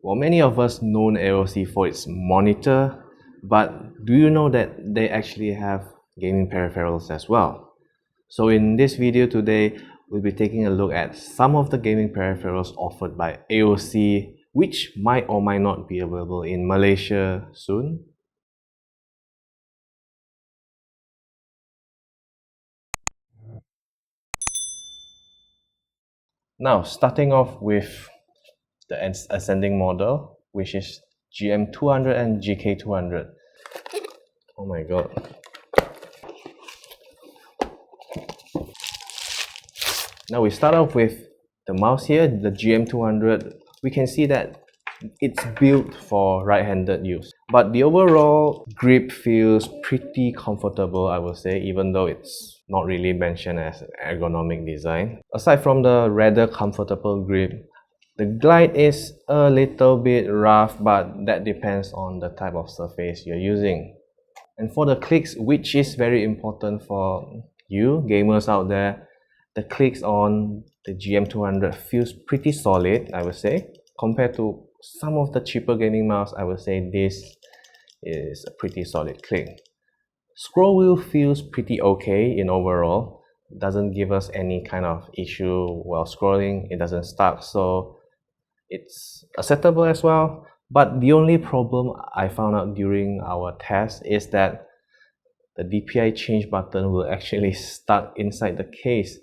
Well, many of us know AOC for its monitor, but do you know that they actually have gaming peripherals as well? So in this video today, we'll be taking a look at some of the gaming peripherals offered by AOC, which might or might not be available in Malaysia soon. Now, starting off with the ascending model, which is GM200 and GK200. Oh my god. Now we start off with the mouse here, the GM200. We can see that it's built for right-handed use, but the overall grip feels pretty comfortable, I would say, even though it's not really mentioned as an ergonomic design. Aside from the rather comfortable grip, the glide is a little bit rough, but that depends on the type of surface you're using. And for the clicks, which is very important for you gamers out there, the clicks on the GM200 feels pretty solid, I would say. Compared to some of the cheaper gaming mouse, I would say this is a pretty solid click. Scroll wheel feels pretty okay in overall. Doesn't give us any kind of issue while scrolling. It doesn't stuck, so it's acceptable as well. But the only problem I found out during our test is that the DPI change button will actually stuck inside the case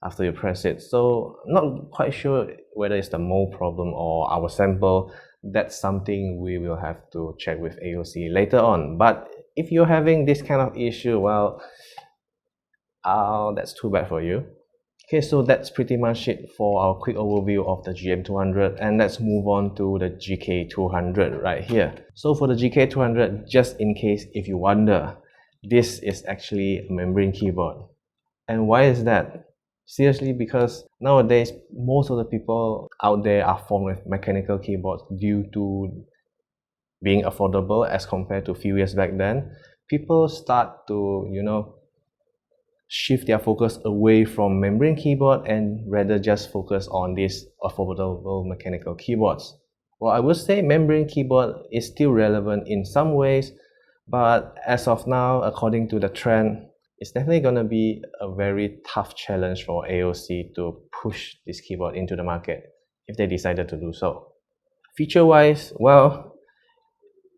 after you press it. So I'm not quite sure whether it's the mold problem or our sample. That's something we will have to check with AOC later on. But if you're having this kind of issue, well, that's too bad for you. Okay, so that's pretty much it for our quick overview of the GM200, and let's move on to the GK200 right here. So for the GK200, just in case if you wonder, this is actually a membrane keyboard. And why is that? Seriously, because nowadays most of the people out there are formed with mechanical keyboards due to being affordable as compared to a few years back then. People start to, shift their focus away from membrane keyboard and rather just focus on these affordable mechanical keyboards. Well, I would say membrane keyboard is still relevant in some ways, but as of now, according to the trend, it's definitely going to be a very tough challenge for AOC to push this keyboard into the market if they decided to do so. Feature-wise, well,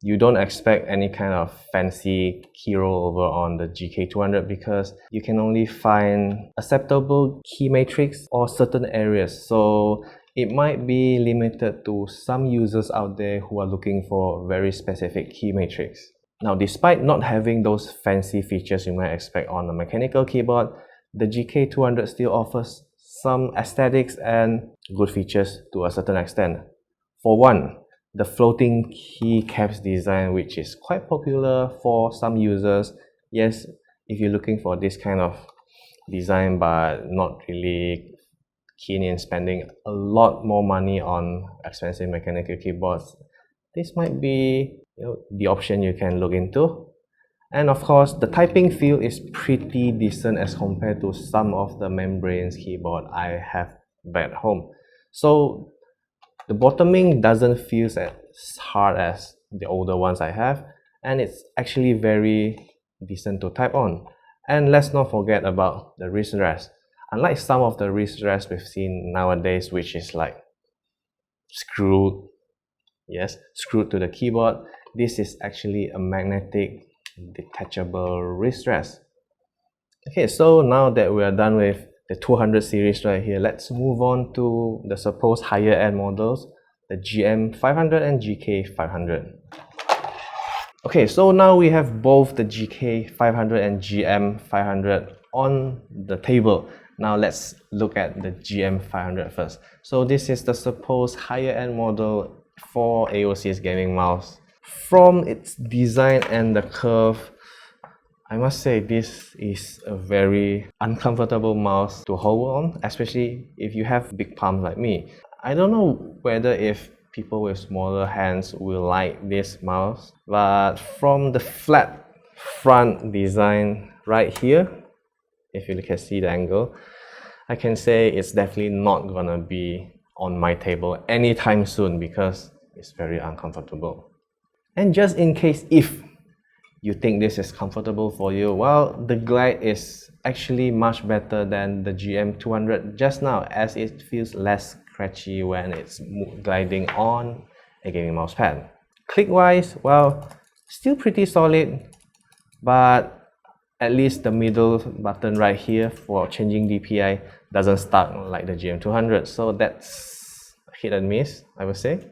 you don't expect any kind of fancy key rollover on the GK200 because you can only find acceptable key matrix or certain areas. So it might be limited to some users out there who are looking for very specific key matrix. Now, despite not having those fancy features you might expect on a mechanical keyboard, the GK200 still offers some aesthetics and good features to a certain extent. For one, the floating key caps design, which is quite popular for some users. Yes, if you're looking for this kind of design but not really keen in spending a lot more money on expensive mechanical keyboards, this might be the option you can look into. And of course, the typing feel is pretty decent as compared to some of the membranes keyboard I have back at home. So the bottoming doesn't feel as hard as the older ones I have, and it's actually very decent to type on. And let's not forget about the wrist rest. Unlike some of the wrist rests we've seen nowadays, which is like screwed to the keyboard, this is actually a magnetic detachable wrist rest. Okay, so now that we are done with the 200 series right here, let's move on to the supposed higher end models, the GM500 and GK500. Okay, so now we have both the GK500 and GM500 on the table. Now let's look at the GM500 first. So this is the supposed higher end model for AOC's gaming mouse. From its design and the curve, I must say this is a very uncomfortable mouse to hold on, especially if you have big palms like me. I don't know whether if people with smaller hands will like this mouse, but from the flat front design right here, if you can see the angle, I can say it's definitely not gonna be on my table anytime soon because It's very uncomfortable. And just in case if you think this is comfortable for you, well, the glide is actually much better than the GM200 just now, as it feels less scratchy when it's gliding on a gaming mousepad. Click wise, well, still pretty solid, but at least the middle button right here for changing DPI doesn't stuck like the GM200, so that's hit and miss, I would say.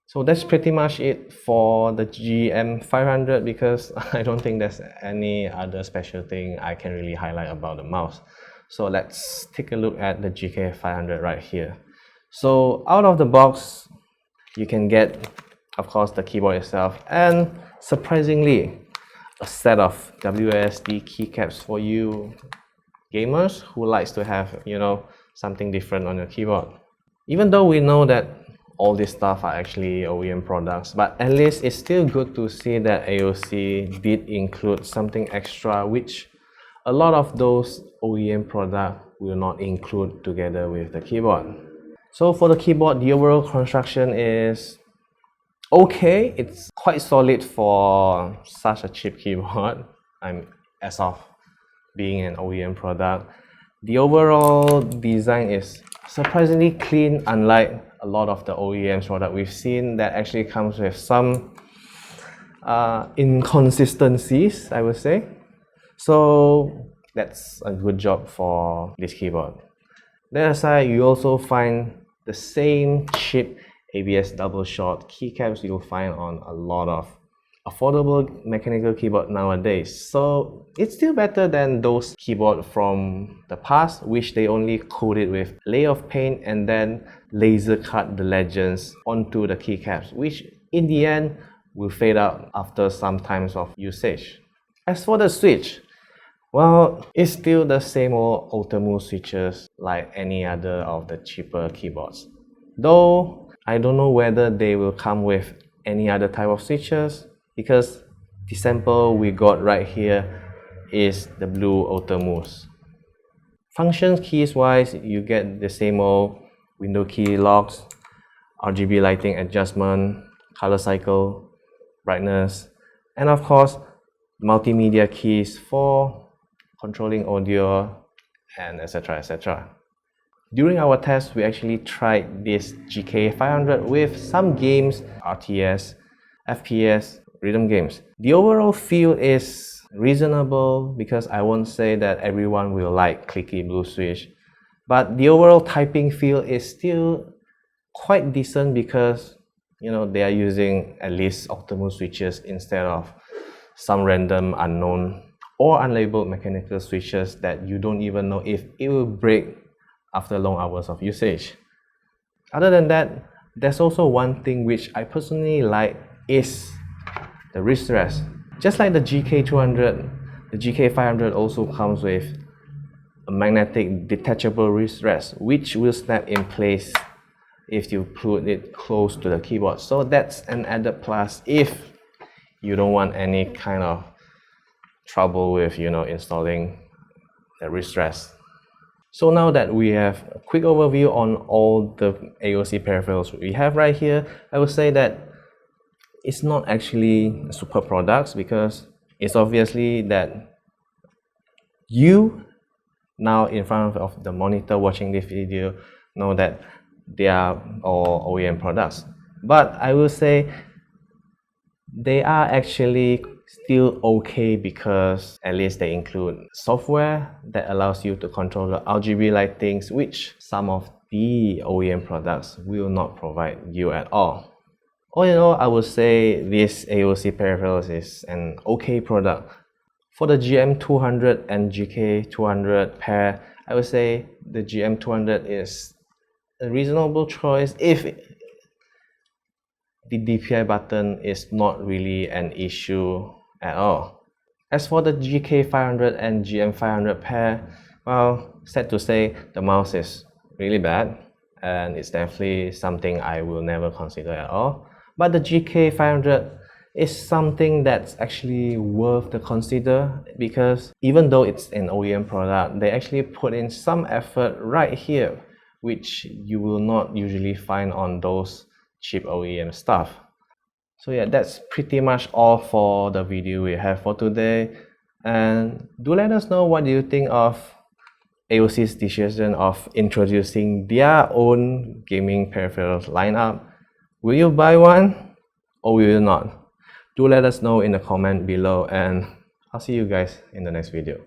So that's pretty much it for the GM500, because I don't think there's any other special thing I can really highlight about the mouse. So let's take a look at the GK500 right here. So out of the box, you can get, of course, the keyboard itself, and surprisingly, a set of WASD keycaps for you gamers who likes to have, something different on your keyboard. Even though we know that all this stuff are actually OEM products, but at least it's still good to see that AOC did include something extra, which a lot of those OEM products will not include together with the keyboard. So for the keyboard, the overall construction is okay. It's quite solid for such a cheap keyboard, as of being an OEM product. The overall design is surprisingly clean, unlike a lot of the OEM product we've seen that actually comes with some inconsistencies, I would say. So that's a good job for this keyboard. That aside, you also find the same cheap ABS double shot keycaps you'll find on a lot of affordable mechanical keyboard nowadays. So it's still better than those keyboard from the past, which they only coated with layer of paint and then laser cut the legends onto the keycaps, which in the end will fade out after some times of usage. As for the switch, well, it's still the same old Ultimate switches like any other of the cheaper keyboards. Though I don't know whether they will come with any other type of switches, because the sample we got right here is the blue Ultimate. Functions keys wise, you get the same old window key locks, RGB lighting adjustment, color cycle, brightness, and of course multimedia keys for controlling audio and etc. During our test, we actually tried this GK500 with some games, RTS, FPS, rhythm games. The overall feel is reasonable, because I won't say that everyone will like clicky blue switch, but the overall typing feel is still quite decent, because they are using at least Optimus switches instead of some random unknown or unlabeled mechanical switches that you don't even know if it will break after long hours of usage. Other than that, there's also one thing which I personally like, is the wrist rest. Just like the GK200, the GK500 also comes with a magnetic detachable wrist rest, which will snap in place if you put it close to the keyboard. So that's an added plus if you don't want any kind of trouble with installing the wrist rest. So now that we have a quick overview on all the AOC peripherals we have right here, I would say that it's not actually super products, because it's obviously that you now in front of the monitor watching this video know that they are all OEM products. But I will say they are actually still okay, because at least they include software that allows you to control the RGB lightings, which some of the OEM products will not provide you at all. All in all, I would say this AOC peripherals is an okay product. For the GM200 and GK200 pair, I would say the GM200 is a reasonable choice if the DPI button is not really an issue at all. As for the GK500 and GM500 pair, well, sad to say, the mouse is really bad, and it's definitely something I will never consider at all. But the GK500 is something that's actually worth to consider, because even though it's an OEM product, they actually put in some effort right here, which you will not usually find on those cheap OEM stuff. So yeah, that's pretty much all for the video we have for today. And do let us know what do you think of AOC's decision of introducing their own gaming peripherals lineup. Will you buy one or will you not? Do let us know in the comment below, and I'll see you guys in the next video.